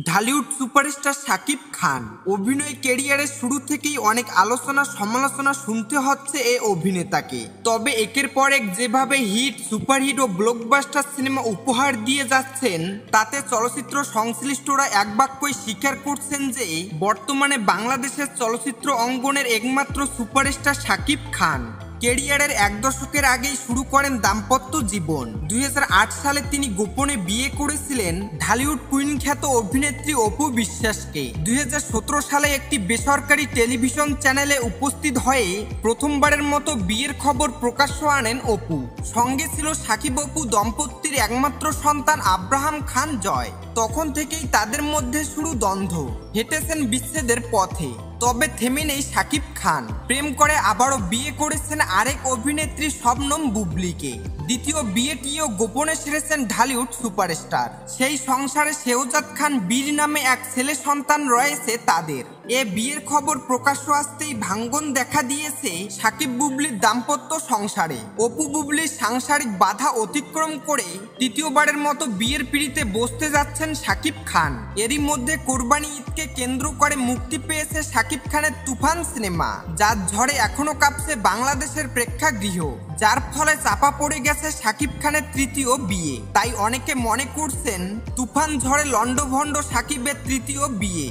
Dhallywood superstar Shakib Khan অভিনয় ক্যারিয়ারের শুরু থেকেই অনেক আলোচনা সমালোচনা শুনতে হচ্ছে এই অভিনেতাকে। তবে একের পর এক যেভাবে হিট সুপারহিট ও ব্লকবাস্টার সিনেমা উপহার দিয়ে যাচ্ছেন, তাতে চলচ্চিত্র সংশ্লিষ্টরা এক বাক্যই স্বীকার করছেন যে বর্তমানে বাংলাদেশের চলচ্চিত্র অঙ্গনের একমাত্র সুপারস্টার শাকিব খান। ক্যারিয়ারের এক দশকের আগেই শুরু করেন দাম্পত্য জীবন। 2008 সালে তিনি গোপনে বিয়ে করেছিলেন ঢালিউড কুইন খ্যাত অভিনেত্রী অপু বিশ্বাসকে। 2017 সালে একটি বেসরকারি টেলিভিশন চ্যানেলে উপস্থিত হয়ে প্রথমবারের মতো বিয়ের খবর প্রকাশ্য আনেন অপু। সঙ্গে ছিল শাকিব অপু দম্পতির একমাত্র সন্তান আব্রাহাম খান জয়। তখন থেকেই তাদের মধ্যে শুরু দ্বন্দ্ব, হেঁটেছেন বিচ্ছেদের পথে। তবে থেমে নেই শাকিব খান, প্রেম করে আবারও বিয়ে করেছেন আরেক অভিনেত্রী শবনম বুবলীকে। দ্বিতীয় বিয়েটিও গোপনে সেরেছেন ঢালিউড সুপারস্টার। সেই সংসারে শেহজাদ খান বীর নামে এক ছেলে সন্তান রয়েছে তাদের। এ বিয়ের খবর প্রকাশ্য আসতেই ভাঙ্গন দেখা দিয়েছে শাকিব বুবলীর দাম্পত্য সংসারে। অপু বুবলীর সাংসারিক বাধা অতিক্রম করে তৃতীয়বারের মতো বিয়ের পিঁড়িতে বসতে যাচ্ছেন শাকিব খান। এরই মধ্যে কোরবানি ঈদকে কেন্দ্র করে মুক্তি পেয়েছে শাকিব খানের তুফান সিনেমা, যার ঝড়ে এখনো কাঁপছে বাংলাদেশের প্রেক্ষাগৃহ, যার ফলে চাপা পড়ে গেছে শাকিব খানের তৃতীয় বিয়ে। তাই অনেকে মনে করছেন তুফান ঝড়ে লন্ডভন্ড শাকিবের তৃতীয় বিয়ে।